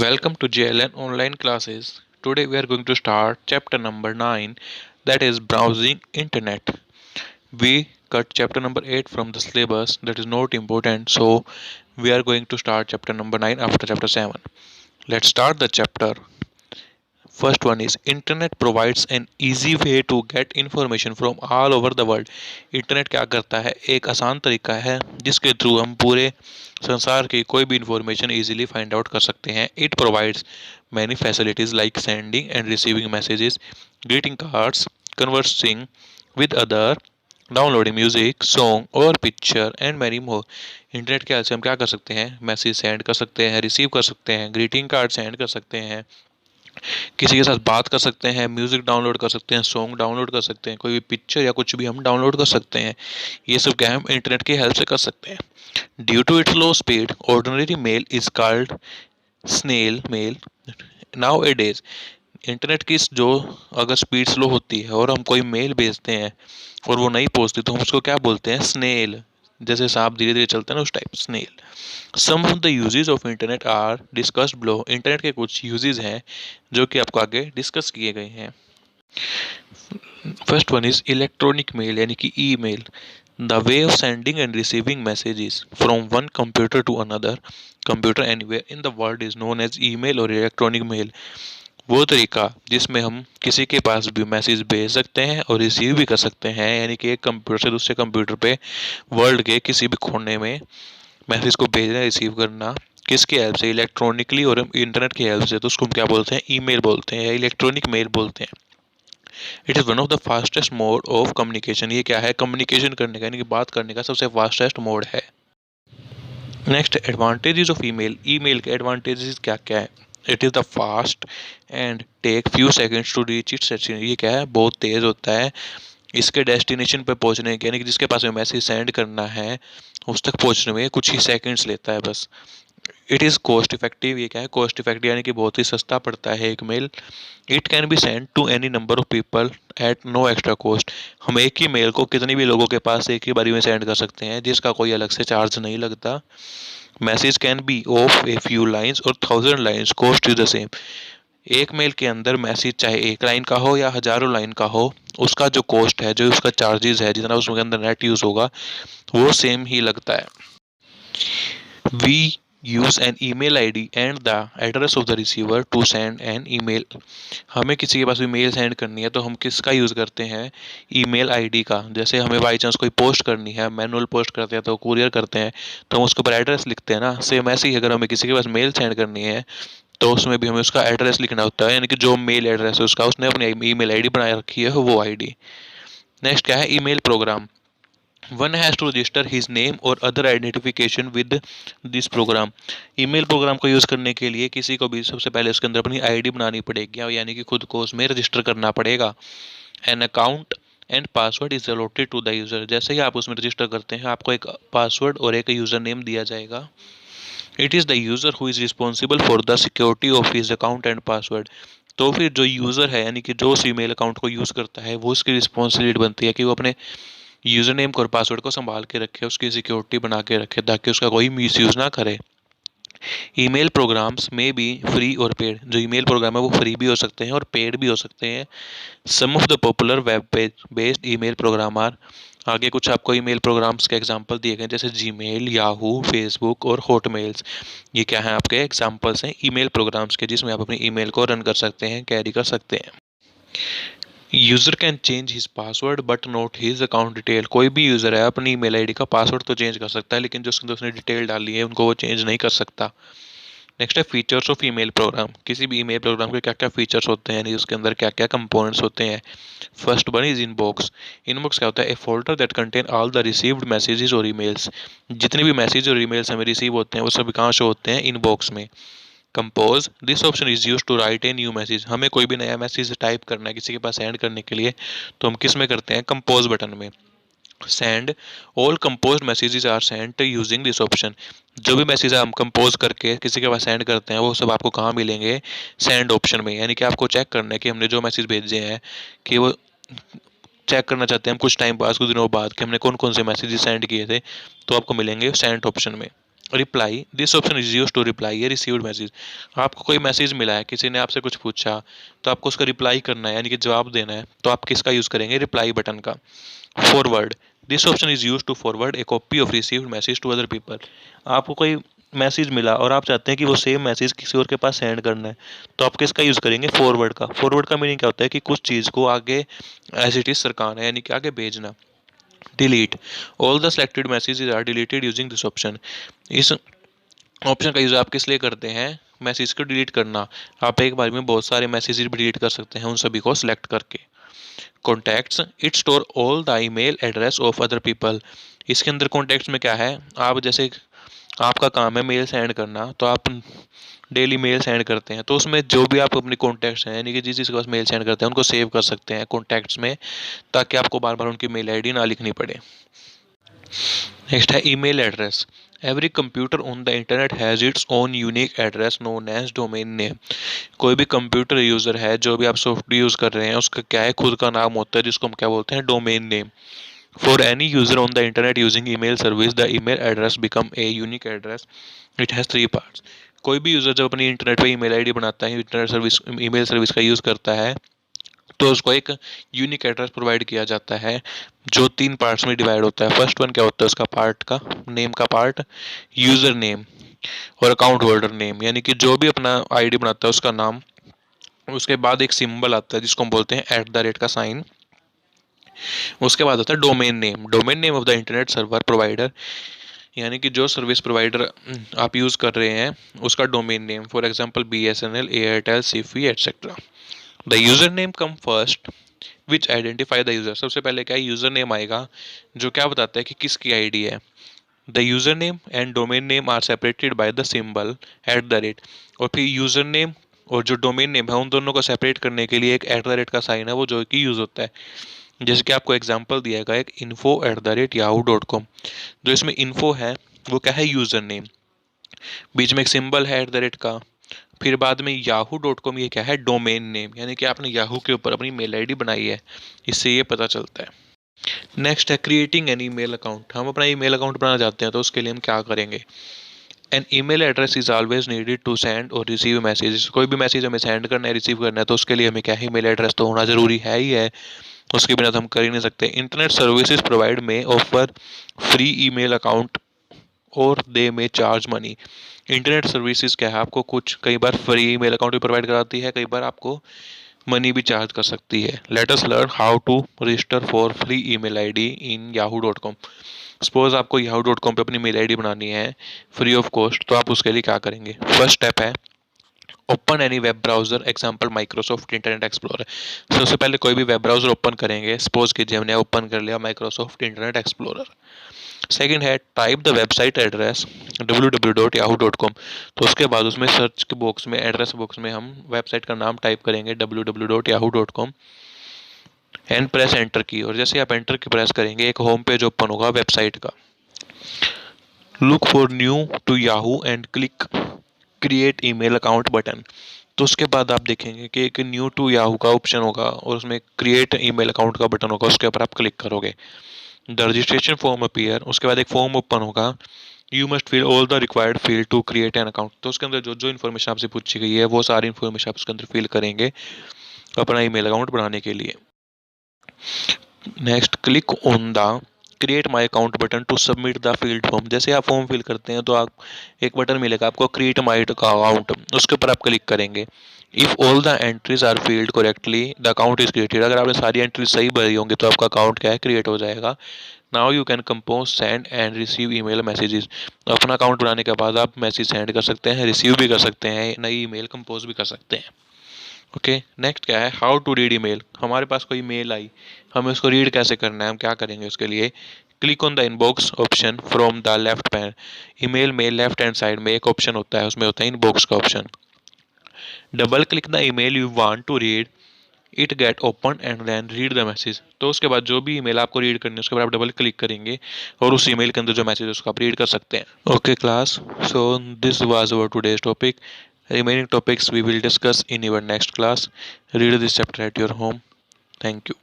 Welcome to JLN online classes. Today we are going to start chapter number 9, that is browsing internet. We cut chapter number 8 from the syllabus, that is not important, so we are going to start chapter number 9 after chapter 7. Let's start the chapter. First one is internet provides an easy way to get information from all over the world. Internet क्या करता है, एक आसान तरीका है जिसके through हम पूरे संसार की कोई भी इंफॉर्मेशन इजीली फाइंड आउट कर सकते हैं. It provides many facilities like sending and receiving messages, greeting cards, conversing with other, downloading music, song और picture and many more. Internet के हेल्प से हम क्या कर सकते हैं, मैसेज सेंड कर सकते हैं, रिसीव कर सकते हैं, ग्रीटिंग कार्ड सेंड कर सकते हैं, किसी के साथ बात कर सकते हैं, म्यूज़िक डाउनलोड कर सकते हैं, सॉन्ग डाउनलोड कर सकते हैं, कोई भी पिक्चर या कुछ भी हम डाउनलोड कर सकते हैं. ये सब क्या हम इंटरनेट की हेल्प से कर सकते हैं. Due to its low speed ordinary mail is called snail mail nowadays. Internet की जो अगर स्पीड स्लो होती है और हम कोई मेल भेजते हैं और वो नहीं पहुंचती तो हम उसको क्या बोलते हैं, स्नेल. जैसे सांप धीरे धीरे चलते हैं ना, उस type snail. Some of the uses of internet are discussed below. Internet के कुछ यूजेज हैं जो कि आपको आगे डिस्कस किए गए हैं. First one is electronic mail यानी कि email. The way of sending and receiving messages from one computer to another computer anywhere in the world is known as email और इलेक्ट्रॉनिक मेल. वो तरीका जिसमें हम किसी के पास भी मैसेज भेज सकते हैं और रिसीव भी कर सकते हैं, यानी कि एक कंप्यूटर से दूसरे कंप्यूटर पे वर्ल्ड के किसी भी कोने में मैसेज को भेजना रिसीव करना, किसकी हेल्प से, इलेक्ट्रॉनिकली और इंटरनेट की हेल्प से, तो उसको हम क्या बोलते हैं, ईमेल बोलते हैं या इलेक्ट्रॉनिक मेल बोलते हैं. It is one of the fastest mode of communication. ये क्या है, कम्युनिकेशन करने का यानी कि बात करने का सबसे फास्टेस्ट मोड है. Next, advantages of email. Email के एडवांटेजेस क्या क्या है. It is the fast and take few seconds to reach its destination. ये क्या है, बहुत तेज़ होता है. इसके डेस्टिनेशन पे पहुंचने के यानी कि जिसके पास में मैसेज सेंड करना है उस तक पहुंचने में कुछ ही सेकंड्स लेता है बस. It is cost effective. ये क्या है, कॉस्ट इफेक्टिव यानी कि बहुत ही सस्ता पड़ता है एक mail. It can be send to any number of people at no extra cost. हम एक ही मेल को कितनी भी लोगों के पास एक ही बारी में सेंड कर सकते हैं जिसका कोई अलग से चार्ज नहीं लगता. Message can be of a few lines और 1000 lines, cost is the same. एक मेल के अंदर मैसेज चाहे एक लाइन का हो या हजारों लाइन का हो, उसका जो कॉस्ट है, जो उसका चार्जेस है, जितना उसके अंदर नेट यूज़ होगा वो सेम ही लगता है. We use an email ID and the address of the receiver to send an email. हमें किसी के पास भी मेल सेंड करनी है तो हम किसका यूज़ करते हैं, ईमेल आईडी का. जैसे हमें बाई चांस कोई पोस्ट करनी है, मैनुअल पोस्ट करते हैं तो कुरियर करते हैं तो हम उसके ऊपर एड्रेस लिखते हैं ना. सेम ऐसे ही अगर हमें किसी के पास मेल सेंड करनी है तो उसमें भी हमें उसका एड्रेस लिखना होता है, यानी कि जो मेल एड्रेस है उसका, उसने अपनी ईमेल आईडी बनाए रखी है वो आईडी. नेक्स्ट क्या है, email program. One has to register his name और other identification with this program. Email program को यूज़ करने के लिए किसी को भी सबसे पहले उसके अंदर अपनी आईडी बनानी पड़ेगी, यानी कि खुद को उसमें रजिस्टर करना पड़ेगा. An account and password is allotted to the user. जैसे ही आप उसमें रजिस्टर करते हैं आपको एक पासवर्ड और एक यूज़र नेम दिया जाएगा. It is the user who is responsible for the security of his account and password. तो फिर जो यूज़र है यानी कि जो उस ईमेल अकाउंट को यूज़ करता है वो उसकी रिस्पॉन्सिबिलिटी बनती है कि वो अपने यूज़र नेम और पासवर्ड को संभाल के रखे, उसकी सिक्योरिटी बना के रखे ताकि उसका कोई मिसयूज़ ना करे. ईमेल प्रोग्राम्स में बी फ्री और पेड. जो ईमेल प्रोग्राम है वो फ्री भी हो सकते हैं और पेड भी हो सकते हैं. Some of the popular web based email program are. आगे कुछ आपको ईमेल प्रोग्राम्स के एग्जांपल दिए गए जैसे जीमेल, याहू, फेसबुक और हॉटमेल्स. ये क्या है, आपके एग्जांपल्स हैं ईमेल प्रोग्राम्स के जिसमें आप अपनी ईमेल को रन कर सकते हैं, कैरी कर सकते हैं. User can change his password but not his account detail. कोई भी यूज़र है अपनी ईमेल आईडी का पासवर्ड तो चेंज कर सकता है लेकिन जो उसके अंदर उसने डिटेल डाली है उनको वो चेंज नहीं कर सकता. नेक्स्ट है फीचर्स ऑफ ईमेल प्रोग्राम. किसी भी ईमेल प्रोग्राम के क्या क्या फीचर्स होते हैं, यानी उसके अंदर क्या क्या कंपोनेंट्स होते हैं. First one is inbox. Inbox क्या होता है, a folder that contain all the received messages और ईमेल्स. जितने भी मैसेज और ईमेल्स हमें रिसीव होते हैं वो सभी कहाँ शो होते हैं, इनबॉक्स में. Compose. This option is use to write a new message. हमें कोई भी नया मैसेज टाइप करना है किसी के पास सेंड करने के लिए तो हम किस में करते हैं, कंपोज बटन में. Send. All compose messages are send using this option. जो भी मैसेज हम कंपोज करके किसी के पास सेंड करते हैं वो सब आपको कहाँ मिलेंगे, सेंड ऑप्शन में. यानी कि आपको चेक करना है कि हमने जो मैसेज भेजे हैं कि वो चेक करना चाहते हैं हम कुछ टाइम बाद, कुछ दिनों बाद, कि हमने कौन कौन से मैसेजेस सेंड किए थे, तो आपको मिलेंगे सेंड ऑप्शन में. Reply, this option is use to reply ये रिसीव्ड मैसेज। आपको कोई मैसेज मिला है, किसी ने आपसे कुछ पूछा, तो आपको उसका रिप्लाई करना है यानी कि जवाब देना है, तो आप किसका यूज़ करेंगे? रिप्लाई बटन का। Forward, this option is use to forward a copy of received message to other people. आपको कोई मैसेज मिला और आप चाहते हैं कि वो सेम मैसेज किसी और के पास सेंड करना है, तो आप किसका यूज़ करेंगे? फॉरवर्ड का। फॉरवर्ड का मीनिंग क्या होता है कि कुछ चीज़ को आगे एज इट इज़ सरकाना है, यानी कि आगे भेजना। Delete, all the selected messages are deleted using this option. इस ऑप्शन का यूज़ आप किस लिए करते हैं? मैसेज को डिलीट करना। आप एक बार में बहुत सारे मैसेजेस डिलीट कर सकते हैं उन सभी को सिलेक्ट करके। Contacts, it store all the email address of other people. इसके अंदर कॉन्टैक्ट्स में क्या है? आप जैसे आपका काम है मेल सेंड करना, तो आप डेली मेल सेंड करते हैं, तो उसमें जो भी आप अपने कॉन्टैक्ट्स हैं यानी कि जिस जिसके पास मेल सेंड करते हैं उनको सेव कर सकते हैं कॉन्टैक्ट्स में, ताकि आपको बार बार उनकी मेल आईडी ना लिखनी पड़े। नेक्स्ट है email address. Every computer on the internet has its own unique address known as domain name. कोई भी कंप्यूटर यूज़र है, जो भी आप सॉफ्टवेयर यूज़ कर रहे हैं, उसका क्या है? खुद का नाम होता है, जिसको हम क्या बोलते हैं? Domain name. For any user on the internet using email service the email address become a unique address. It has 3 parts. कोई भी यूज़र जब अपनी इंटरनेट पे ईमेल आईडी बनाता है, इंटरनेट सर्विस ईमेल सर्विस का यूज़ करता है, तो उसको एक यूनिक एड्रेस प्रोवाइड किया जाता है, जो 3 पार्ट्स में डिवाइड होता है। फर्स्ट वन क्या होता है? उसका पार्ट का नेम का पार्ट, यूज़र नेम और अकाउंट होल्डर नेम, यानी कि जो भी अपना आईडी बनाता है उसका नाम। उसके बाद एक सिंबल आता है जिसको हम बोलते हैं @ का साइन। उसके बाद आता है domain name, domain name of the internet server provider, यानी कि जो सर्विस प्रोवाइडर आप यूज़ कर रहे हैं उसका domain name. For example BSNL, Airtel, Sify etcetera. The user name come first which identify the user. सबसे पहले क्या है? यूज़र नेम आएगा, जो क्या बताता है कि किसकी आईडी है। The user name and domain name are separated by the symbol @ और फिर यूज़र नेम और जो डोमेन नेम है उन दोनों को सेपरेट करने के लिए एक @ का साइन है, वो जो कि यूज़ होता है। जैसे कि आपको एग्जांपल दिया गया एक info@yahoo.com। जो इसमें इन्फो है वो क्या है? User name. बीच में एक सिंबल है @ का, फिर बाद में yahoo.com, ये क्या है? डोमेन नेम, यानी कि आपने याहू के ऊपर अपनी मेल आईडी बनाई है, इससे ये पता चलता है। नेक्स्ट है क्रिएटिंग एन ईमेल अकाउंट। हम अपना ईमेल अकाउंट बनाना चाहते हैं, तो उसके लिए हम क्या करेंगे? An email address is always needed to send और रिसीव मैसेजेस। कोई भी मैसेज हमें सेंड करना है, रिसीव करना है, तो उसके लिए हमें क्या है? ईमेल एड्रेस तो होना ज़रूरी है ही है, उसके बिना तो हम कर ही नहीं सकते। इंटरनेट सर्विसेज प्रोवाइड में ऑफर फ्री ईमेल अकाउंट और दे में चार्ज मनी। इंटरनेट सर्विसेज क्या है? आपको कुछ कई बार फ्री ईमेल अकाउंट भी प्रोवाइड कराती है, कई बार आपको मनी भी चार्ज कर सकती है। Let us learn how to register for free email ID in yahoo.com। Suppose आपको yahoo.com पे अपनी मेल आईडी बनानी है फ्री ऑफ कॉस्ट, तो आप उसके लिए क्या करेंगे? फर्स्ट स्टेप है open any web browser, example Microsoft internet explorer. सबसे पहले कोई भी वेब ब्राउजर ओपन करेंगे, सपोज कीजिए हमने ओपन कर लिया माइक्रोसॉफ्ट इंटरनेट एक्सप्लोरर। सेकंड है type the website address www.yahoo.com। तो उसके बाद उसमें सर्च के बॉक्स में, एड्रेस बॉक्स में हम वेबसाइट का नाम टाइप करेंगे www.yahoo.com एंड प्रेस एंटर की। और जैसे आप एंटर की प्रेस करेंगे एक होम पेज ओपन होगा वेबसाइट का। Look for new to Yahoo and click create email account button. तो उसके बाद आप देखेंगे कि एक न्यू टू याहू का ऑप्शन होगा और उसमें क्रिएट ईमेल अकाउंट का बटन होगा, उसके ऊपर आप क्लिक करोगे। द रजिस्ट्रेशन फॉर्म अपीयर, उसके बाद एक फॉर्म ओपन होगा। You must fill all the required field to create an account. तो उसके अंदर जो जो इन्फॉर्मेशन आपसे पूछी गई है वो सारी इन्फॉर्मेशन आप उसके अंदर फिल करेंगे अपना ईमेल अकाउंट बनाने के लिए। Next click on the create my account button to submit the field form. जैसे आप फॉर्म फिल करते हैं तो आप एक बटन मिलेगा आपको क्रिएट माई अकाउंट, उसके ऊपर आप क्लिक करेंगे। If all the entries are filled correctly the account is created. अगर आपने सारी एंट्रीज सही भरी होंगी तो आपका अकाउंट क्या है? क्रिएट हो जाएगा। Now you can compose send and receive email messages. अपना अकाउंट बनाने के बाद आप मैसेज सेंड कर सकते हैं, रिसीव भी कर सकते हैं, नई ईमेल कंपोज भी कर सकते हैं। ओके, नेक्स्ट क्या है? How to read email. हमारे पास कोई मेल आई, हमें उसको रीड कैसे करना है? हम क्या करेंगे उसके लिए? Click on the inbox option from the left pan. Email में लेफ्ट हैंड साइड में एक ऑप्शन होता है, उसमें होता है इनबॉक्स का option. Double click the email you want to read, it get open and then read the message. तो उसके बाद जो भी ईमेल आपको रीड करनी है उसके बाद आप डबल क्लिक करेंगे और उस ईमेल के अंदर जो मैसेज है उसको आप रीड कर सकते हैं। Okay class, so this was our today's topic. Remaining topics we will discuss in our next class. Read this chapter at your home. Thank you.